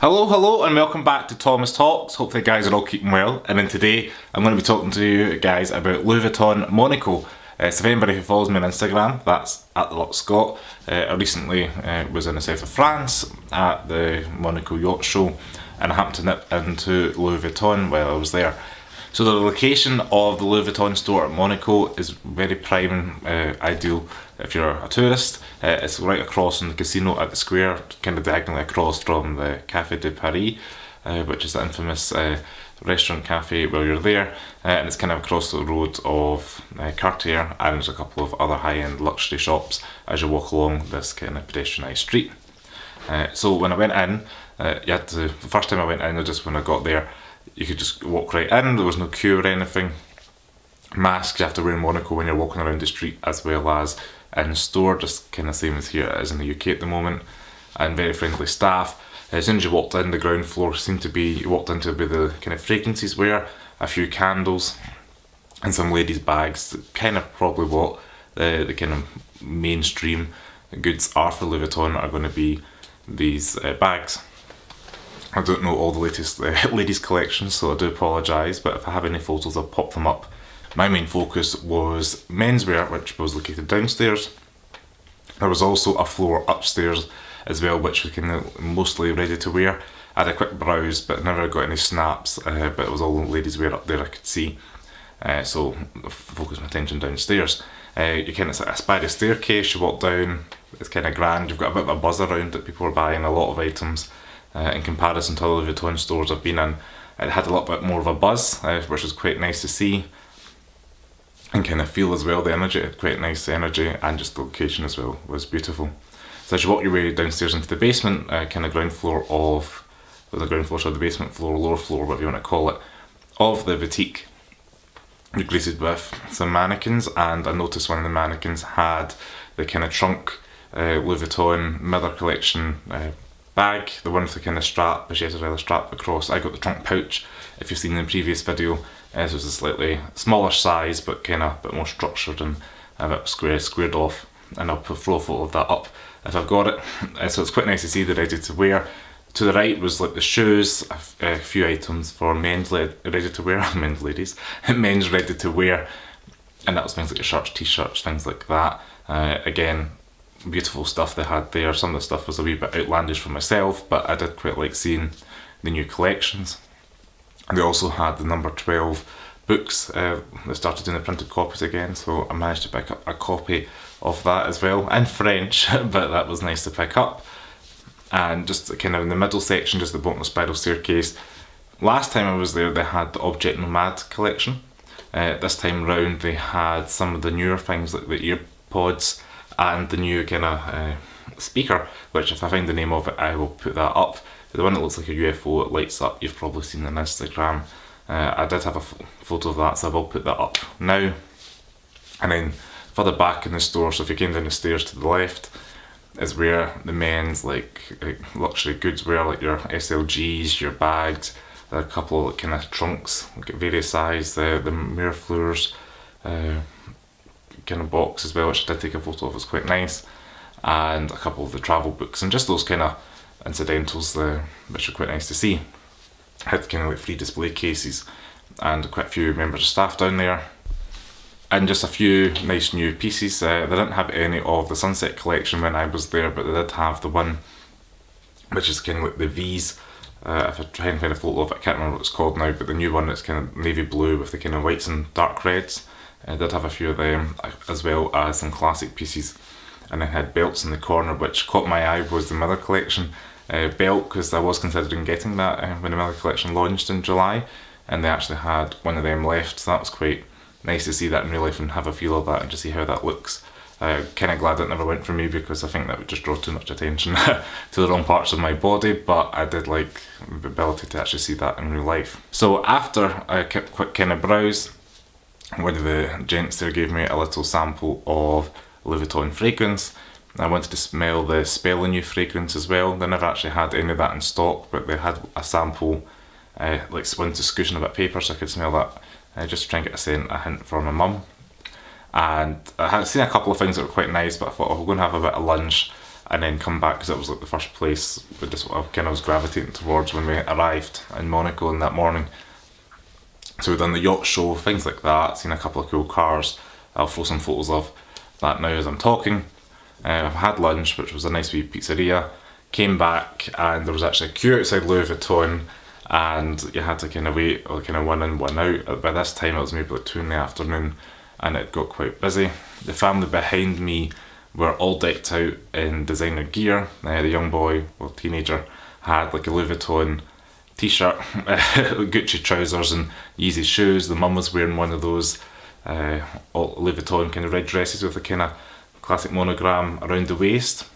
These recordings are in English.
Hello and welcome back to Thomas Talks. Hopefully you guys are all keeping well, and then today I'm going to be talking to you guys about Louis Vuitton Monaco. So if anybody who follows me on Instagram, that's @TheLuxScot. I recently was in the south of France at the Monaco Yacht Show, and I happened to nip into Louis Vuitton while I was there. So the location of the Louis Vuitton store at Monaco is very prime, ideal if you're a tourist. It's right across from the casino at the square, kind of diagonally across from the Café de Paris, which is the infamous restaurant cafe where you're there, and it's kind of across the road of Cartier, and there's a couple of other high-end luxury shops as you walk along this kind of pedestrianised street. So when I went in, the first time I went in, or just when I got there, you could just walk right in, there was no queue or anything. Masks you have to wear in Monaco when you're walking around the street, as well as in store, just kind of same as here as in the UK at the moment, and very friendly staff. As soon as you walked in, the ground floor seemed to be, you walked into where the kind of fragrances were, a few candles and some ladies' bags, kind of probably what the kind of mainstream goods are for Louis Vuitton are going to be these bags. I don't know all the latest ladies collections, so I do apologise, but if I have any photos I'll pop them up. My main focus was menswear, which was located downstairs. There was also a floor upstairs as well, which was kind of mostly ready to wear. I had a quick browse but never got any snaps, but it was all ladies wear up there I could see. So I focused my attention downstairs. You kind of sit a spiral staircase, you walk down, it's kind of grand, you've got a bit of a buzz around it, people are buying a lot of items. In comparison to other Louis Vuitton stores I've been in, it had a little bit more of a buzz, which was quite nice to see and kind of feel as well. The energy, it had quite nice energy, and just the location as well was beautiful. So as you walk your way downstairs into the basement, kind of ground floor of, the ground floor, so the basement floor, lower floor, whatever you want to call it, of the boutique, you're greeted with some mannequins, and I noticed one of the mannequins had the kind of trunk Louis Vuitton Miller collection bag, the one with the kind of strap, but she has a rather strap across. I got the trunk pouch, if you've seen in the previous video. This was a slightly smaller size, but kind of a bit more structured and a bit squared off, and I'll throw a photo of that up if I've got it. So it's quite nice to see the ready to wear. To the right was like the shoes, a few items for men's ready to wear, men's ladies, men's ready to wear, and that was things like your shirts, t-shirts, things like that. Again, beautiful stuff they had there. Some of the stuff was a wee bit outlandish for myself, but I did quite like seeing the new collections. They also had the number 12 books. They started doing the printed copies again, so I managed to pick up a copy of that as well, in French, but that was nice to pick up. And just kind of in the middle section, just the bottom of the spiral staircase, last time I was there they had the Object Nomad collection. This time round they had some of the newer things like the earpods and the new kind of speaker, which if I find the name of it I will put that up. The one that looks like a UFO, it lights up, you've probably seen it on Instagram. I did have a photo of that, so I will put that up now. And then further back in the store, so if you came down the stairs to the left, is where the men's like luxury goods were, like your SLGs, your bags. There are a couple of kind of trunks, like various size, the Mirafleurs kind of box as well, which I did take a photo of, was quite nice, and a couple of the travel books, and just those kind of incidentals which are quite nice to see. I had kind of like free display cases and quite a few members of staff down there, and just a few nice new pieces. They didn't have any of the Sunset collection when I was there, but they did have the one which is kind of like the V's. If I try and find a photo of it, I can't remember what it's called now, but the new one that's kind of navy blue with the kind of whites and dark reds. I did have a few of them, as well as some classic pieces. And then had belts in the corner, which caught my eye was the Miller collection belt, because I was considering getting that when the Miller collection launched in July, and they actually had one of them left, so that was quite nice to see that in real life and have a feel of that and just see how that looks. Kind of glad it never went for me, because I think that would just draw too much attention to the wrong parts of my body, but I did like the ability to actually see that in real life. So after a quick kind of browse, one of the gents there gave me a little sample of Louis Vuitton fragrance. I wanted to smell the Spell New fragrance as well. They never actually had any of that in stock, but they had a sample, like one squishing a bit of paper, so I could smell that, just to try and get a hint for my mum. And I had seen a couple of things that were quite nice, but I thought, oh, we're going to have a bit of lunch and then come back because it was like the first place we just I kind of was gravitating towards when we arrived in Monaco in that morning. So we've done the yacht show, things like that, seen a couple of cool cars. I'll throw some photos of that now as I'm talking. I've had lunch, which was a nice wee pizzeria. Came back and there was actually a queue outside Louis Vuitton, and you had to kind of wait, or kind of one in, one out. By this time it was maybe like 2 in the afternoon and it got quite busy. The family behind me were all decked out in designer gear. The young boy, or teenager, had like a Louis Vuitton t-shirt, Gucci trousers and Yeezy shoes. The mum was wearing one of those Louis Vuitton kind of red dresses with a kind of classic monogram around the waist.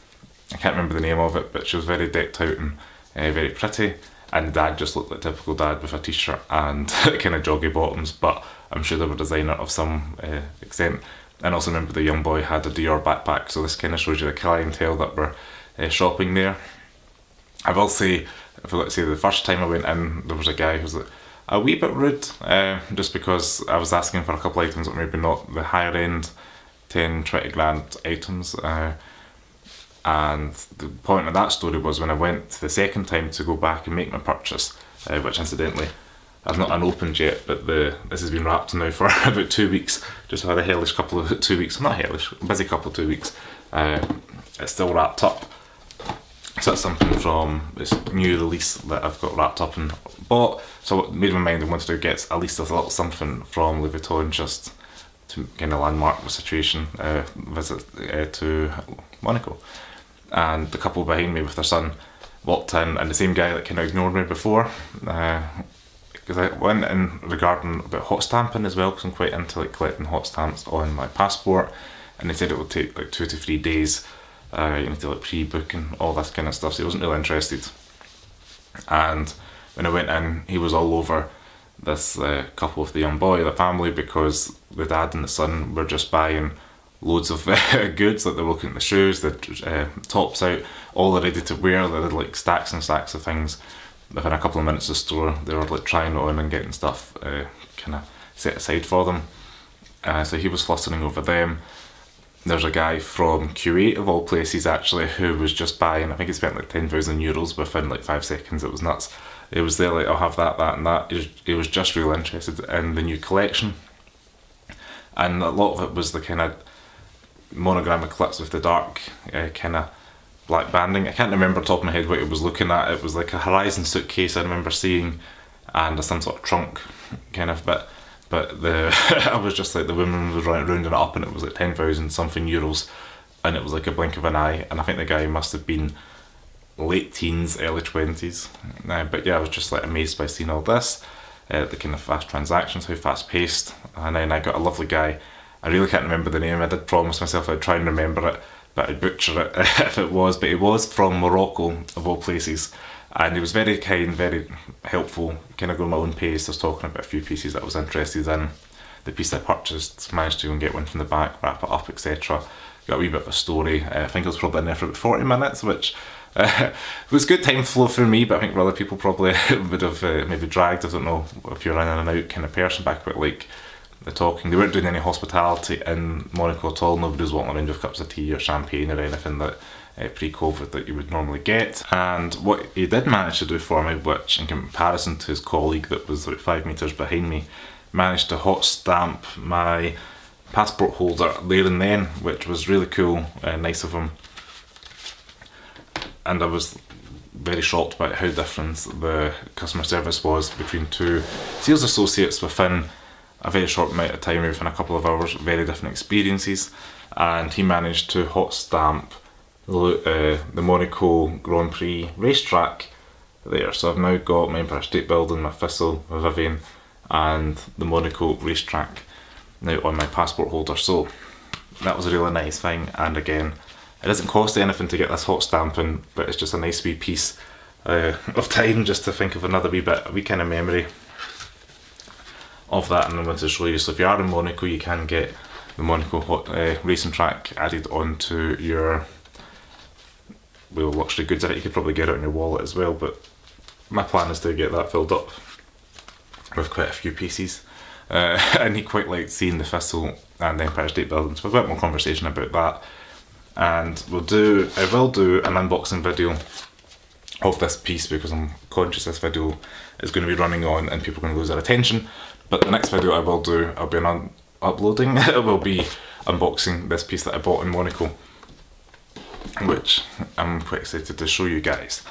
I can't remember the name of it, but she was very decked out and very pretty. And Dad just looked like a typical dad with a t-shirt and kind of joggy bottoms, but I'm sure they were designer of some extent. And also remember the young boy had a Dior backpack, so this kind of shows you the clientele that were shopping there. I will say, if I say the first time I went in, there was a guy who was like, a wee bit rude, just because I was asking for a couple of items that maybe not the higher end 10-20 grand items. And the point of that story was when I went the second time to go back and make my purchase, which incidentally I've not unopened yet, but this has been wrapped now for about 2 weeks. Just had a hellish couple of 2 weeks, not hellish, busy couple of 2 weeks. It's still wrapped up. So that's something from this new release that I've got wrapped up and bought. So I made my mind I wanted to get at least a little something from Louis Vuitton just to kind of landmark the situation, visit to Monaco. And the couple behind me with their son walked in, and the same guy that kind of ignored me before, because I went in regarding about hot stamping as well, because I'm quite into like collecting hot stamps on my passport, and they said it would take like 2 to 3 days. You need to like pre-book and all this kind of stuff, so he wasn't really interested. And when I went in, he was all over this couple with the young boy, the family, because the dad and the son were just buying loads of goods. Like they were looking at the shoes, the tops out, all the ready to wear. They had like stacks and stacks of things. Within a couple of minutes of the store, they were like trying it on and getting stuff kind of set aside for them. So he was flustering over them. There's a guy from Kuwait of all places actually who was just buying, I think he spent like 10,000 euros within like 5 seconds. It was nuts. He was there like, I'll have that, that and that. He was just really interested in the new collection. And a lot of it was the kind of monogram eclipse with the dark kind of black banding. I can't remember top of my head what it was looking at. It was like a Horizon suitcase I remember seeing, and some sort of trunk kind of bit. But I was just like, the woman was rounding it up and it was like 10,000 something euros, and it was like a blink of an eye. And I think the guy must have been late teens, early 20s. But yeah, I was just like amazed by seeing all this, the kind of fast transactions, how fast paced. And then I got a lovely guy, I really can't remember the name. I did promise myself I'd try and remember it, but I'd butcher it if it was. But he was from Morocco of all places, and he was very kind, very helpful, kind of going my own pace. I was talking about a few pieces that I was interested in. The piece I purchased, managed to go and get one from the back, wrap it up, etc. Got a wee bit of a story. I think I was probably in there for about 40 minutes, which was good time flow for me, but I think for other people probably would have maybe dragged. I don't know if you're an in and out kind of person, back about like the talking. They weren't doing any hospitality in Monaco at all. Nobody was walking around with cups of tea or champagne or anything that pre-COVID that you would normally get. And what he did manage to do for me, which in comparison to his colleague that was like 5 metres behind me, managed to hot stamp my passport holder there and then, which was really cool, nice of him. And I was very shocked about how different the customer service was between two sales associates within a very short amount of time, within a couple of hours, very different experiences. And he managed to hot stamp the Monaco Grand Prix racetrack there. So I've now got my Empire State Building, my Thistle, my Vivian, and the Monaco racetrack now on my passport holder. So that was a really nice thing. And again, it doesn't cost anything to get this hot stamping, but it's just a nice wee piece of time just to think of another wee bit, a wee kind of memory of that. And I wanted to show you. So if you are in Monaco, you can get the Monaco racing track added onto your luxury goods. I think you could probably get it in your wallet as well, but my plan is to get that filled up with quite a few pieces. And he quite liked seeing the Thistle and the Empire State Building, so we've got more conversation about that. and I will do an unboxing video of this piece because I'm conscious this video is going to be running on and people are going to lose their attention. But the next video I will do, I'll be uploading, it will be unboxing this piece that I bought in Monaco, which I'm quite excited to show you guys.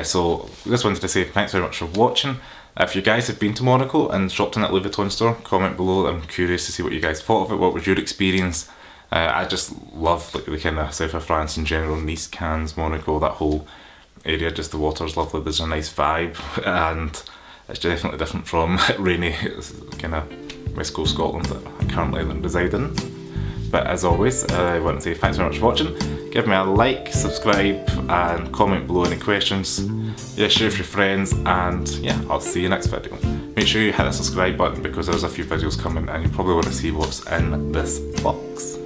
So just wanted to say thanks very much for watching. If you guys have been to Monaco and shopped in that Louis Vuitton store, comment below. I'm curious to see what you guys thought of it. What was your experience? I just love like the kind of south of France in general, Nice, Cannes, Monaco, that whole area. Just the water's lovely, there's a nice vibe, and it's definitely different from rainy kind of West Coast Scotland that I currently reside in. But as always, I want to say thanks very much for watching. Give me a like, subscribe, and comment below any questions. Yeah, share with your friends, and yeah, I'll see you next video. Make sure you hit the subscribe button because there's a few videos coming and you probably want to see what's in this box.